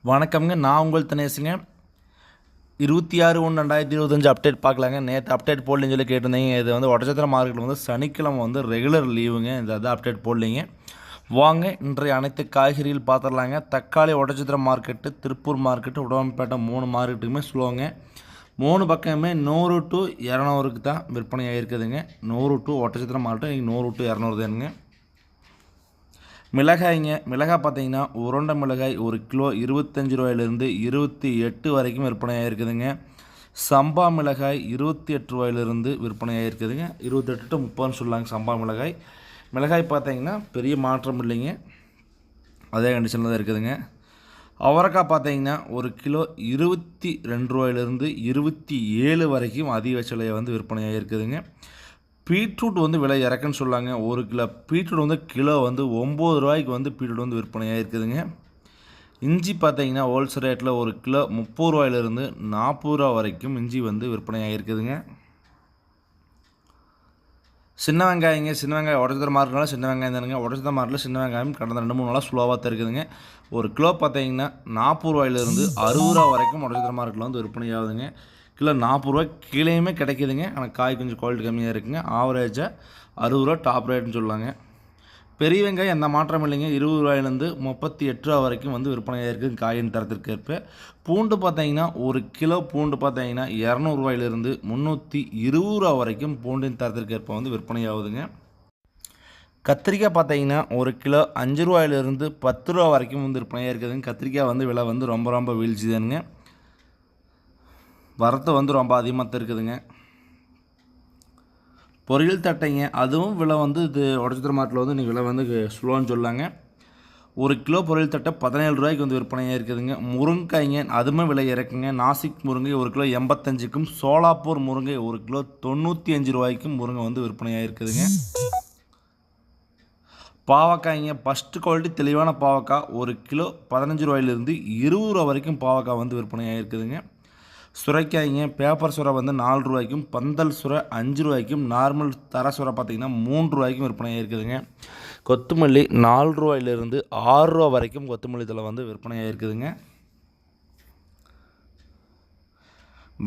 வணக்கம்ங்க. நான் உங்கள் தினேஷுங்க. 26/1/2025 அப்டேட் பார்க்கலாங்க. நேற்று அப்டேட் போடலன்னு சொல்லி கேட்டிருந்தீங்க. இது வந்து ஒட்டச்சத்திரம் மார்க்கெட்டில் வந்து சனிக்கிழமை வந்து ரெகுலர் லீவுங்க. இந்த அதான் அப்டேட் போடலிங்க. வாங்க இன்றைய அனைத்து காய்கறிகள் பார்த்துடலாங்க. தக்காளி ஒட்டச்சத்திரம் மார்க்கெட்டு, திருப்பூர் மார்க்கெட்டு, உடம்பேட்டை 3 மார்க்கெட்டுக்குமே ஸ்லோங்க. 3 பக்கமே 100 to 200க்கு தான் விற்பனை ஆகிருக்குதுங்க. 100 to ஒட்டச்சத்திரம் மார்க்கெட்டு, 100 to 200 தானுங்க. மிளகாய்ங்க. மிளகாய் பார்த்தீங்கன்னா உருண்டை மிளகாய் 1 கிலோ 25 ரூபாயிலிருந்து 28 வரைக்கும் விற்பனை ஆகிருக்குதுங்க. சம்பா மிளகாய் 28 ரூபாயிலிருந்து விற்பனை ஆகிருக்குதுங்க. 28 to 30ன்னு சொல்லாங்க சம்பா மிளகாய். மிளகாய் பார்த்தீங்கன்னா பெரிய மாற்றம் இல்லைங்க, அதே கண்டிஷனில் தான் இருக்குதுங்க. அவரைக்காய் பார்த்தீங்கன்னா 1 கிலோ 22 ரூபாயிலிருந்து 27 வரைக்கும் அதிகபட்ச விலையை வந்து விற்பனை ஆகிருக்குதுங்க. பீட்ரூட் வந்து விலை இறக்குன்னு சொல்லாங்க. 1 கிலோ பீட்ரூட் வந்து கிலோ வந்து 9 ரூபாய்க்கு வந்து பீட்ரூட் வந்து விற்பனையாக இருக்குதுங்க. இஞ்சி பார்த்தீங்கன்னா ஹோல்சேல் ரேட்டில் 1 கிலோ 30 ரூபாயிலிருந்து 40 ரூபா வரைக்கும் இஞ்சி வந்து விற்பனையாக இருக்குதுங்க. சின்ன வெங்காயங்க. சின்ன வெங்காயம் உடச்சத்திர மார்க்கெட்னால சின்ன வெங்காயம் தானுங்க. உடச்சத்திர மார்க்கெட்டில் சின்ன வெங்காயம் கடந்த 2-3 நாளாக ஸ்லோவாக தான் இருக்குதுங்க. 1 கிலோ பார்த்தீங்கன்னா 40 ரூபாயிலிருந்து 60 ரூபா வரைக்கும் உடச்சத்திர மார்க்கெட்டில் வந்து விற்பனை ஆகுதுங்க. கிலோ 40 ரூபா கீழேயுமே கிடைக்குதுங்க. ஆனால் காய் கொஞ்சம் குவாலிட்டி கம்மியாக இருக்குங்க. ஆவரேஜாக 60 ரூபா டாப் ரேட்னு சொல்லாங்க. பெரிய வெங்காயம் எந்த மாற்றம் இல்லைங்க. 20 ரூபாயிலேருந்து 38 ரூபா வரைக்கும் வந்து விற்பனையாக இருக்குது காயின் தரத்திற்கு ஏற்ப. பூண்டு பார்த்தீங்கன்னா 1 கிலோ பூண்டு பார்த்தீங்கன்னா 200 ரூபாயிலிருந்து 320 ரூபா வரைக்கும் பூண்டின் தரத்திற்கு ஏற்ப வந்து விற்பனை ஆகுதுங்க. கத்திரிக்காய் பார்த்தீங்கன்னா 1 கிலோ 5 ரூபாயிலிருந்து 10 ரூபா வரைக்கும் வந்து விற்பனையாக இருக்குதுங்க. கத்திரிக்காய் வந்து விலை வந்து ரொம்ப வீழ்ச்சி தானுங்க. வரத்து வந்து ரொம்ப அதிகமாக தான் இருக்குதுங்க. பொரியல் தட்டைங்க, அதுவும் விலை வந்து இது ஒட்டச்சத்திர மார்க்கெட்டில் வந்து இன்றைக்கி விலை வந்து ஸ்லோன்னு சொல்லாங்க. 1 கிலோ பொரியல் தட்டை 17 ரூபாய்க்கு வந்து விற்பனையாக இருக்குதுங்க. முருங்கைக்காய்ங்க, அதுவுமே விலை இறக்குங்க. நாசிக் முருங்கை 1 கிலோ 85க்கும், சோலாப்பூர் முருங்கை 1 கிலோ 95 ரூபாய்க்கும் முருங்கை வந்து விற்பனையாக இருக்குதுங்க. பாவக்காய்ங்க, ஃபஸ்ட்டு குவாலிட்டி தெளிவான பாவக்காய் 1 கிலோ 15 ரூபாயிலிருந்து 20 ரூபா வரைக்கும் பாவக்காய் வந்து விற்பனையாக இருக்குதுங்க. சுரைக்காய்ங்க, பேப்பர் சுரை வந்து 4 ரூபாய்க்கும், பந்தல் சுரை 5 ரூபாய்க்கும், நார்மல் தர சுரை பார்த்திங்கன்னா 3 ரூபாய்க்கும் விற்பனை இருக்குதுங்க. கொத்தமல்லி 4 ரூபாயிலிருந்து 6 ரூபா வரைக்கும் கொத்தமல்லி தலை வந்து விற்பனை இருக்குதுங்க.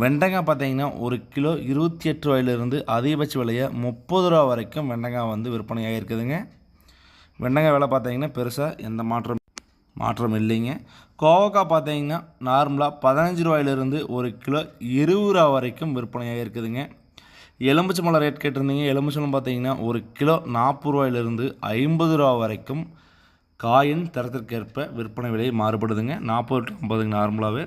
வெண்டைக்காய் பார்த்தீங்கன்னா 1 கிலோ 28 ரூபாயிலிருந்து அதிகபட்ச விலையை 30 ரூபா வரைக்கும் வெண்டைக்காய் வந்து விற்பனையாக இருக்குதுங்க. வெண்டைக்காய் விலை பார்த்தீங்கன்னா பெருசாக எந்த மாற்றம் இல்லைங்க. கோவக்காய் பார்த்தீங்கன்னா நார்மலாக 15 ரூபாயிலிருந்து 1 கிலோ 20 ரூபா வரைக்கும் விற்பனையாக இருக்குதுங்க. எலுமிச்சம்பழம் ரேட் கேட்டிருந்தீங்க. எலுமிச்சம்பழம் பார்த்தீங்கன்னா 1 கிலோ 40 ரூபாயிலிருந்து 50 ரூபா வரைக்கும் காயின் தரத்திற்கேற்ப விற்பனை விலை மாறுபடுதுங்க. 40 to 50 நார்மலாகவே.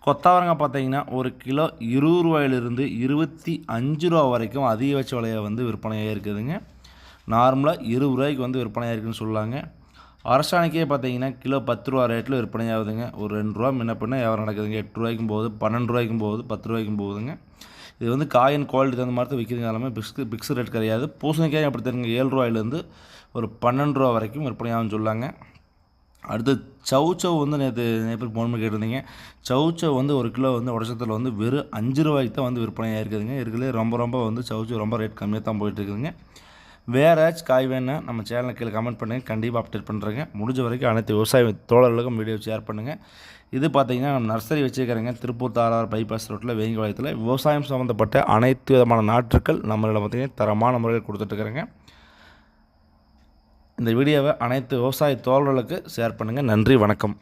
கொத்தவரங்காய் பார்த்தீங்கன்னா 1 கிலோ 20 ரூபாயிலிருந்து 25 ரூபா வரைக்கும் அதிகபட்ச விலையை வந்து விற்பனையாக இருக்குதுங்க. நார்மலாக 20 ரூபாய்க்கு வந்து விற்பனையாக இருக்குதுன்னு சொல்லாங்க. அரசாணிக்கே பார்த்தீங்கன்னா கிலோ 10 ரூபா ரேட்டில் விற்பனை ஆகுதுங்க. ஒரு 2 ரூபா முன்ன பின்ன வியாபாரம் நடக்குதுங்க. 8 ரூபாய்க்கும் போகுது, 12 ரூபாய்க்கும் போகுது, 10 ரூபாய்க்கும் போகுதுங்க. இது வந்து காயின் குவாலிட்டி தகுந்த மாதிரி தான் விற்கிறதுங்க. எல்லாமே பிக்ஸ் ரேட் கிடையாது. பூசணிக்காய் அப்படி தருங்க 7 ரூபாயிலேருந்து ஒரு 12 ரூபா வரைக்கும் விற்பனை ஆகும்னு சொல்லாங்க. அடுத்து சவுச்சவ் வந்து நேற்று ஃபோன் பண்ணி கேட்டிருந்தீங்க. சவுச்சவ் வந்து 1 கிலோ வந்து உடச்சத்தில் வந்து வெறும் 5 ரூபாய்க்கு தான் வந்து விற்பனையாக இருக்குதுங்க. இருக்கிறதுலே ரொம்ப வந்து சவுச்சவ் ரொம்ப ரேட் கம்மியாக தான் போயிட்டுருக்குதுங்க. வேறு ஏதாச்சும் காய் வேணுன்னா நம்ம சேனலுக்கு கீழே கமெண்ட் பண்ணுங்கள், கண்டிப்பாக அப்டேட் பண்ணுறேங்க. முடிஞ்ச வரைக்கும் அனைத்து விவசாய தோழர்களுக்கும் வீடியோ ஷேர் பண்ணுங்கள். இது பார்த்திங்கன்னா நம்ம நர்சரி வச்சுருக்கிறேங்க. திருப்பூர் தாரார் பைபாஸ் ரோட்டில் வேங்கிபாளையத்தில் விவசாயம் சம்மந்தப்பட்ட அனைத்து விதமான நாற்றுக்கள் நம்மளிடம் பார்த்திங்கன்னா தரமான முறையில் கொடுத்துட்ருக்குறேங்க. இந்த வீடியோவை அனைத்து விவசாய தோழர்களுக்கு ஷேர் பண்ணுங்கள். நன்றி, வணக்கம்.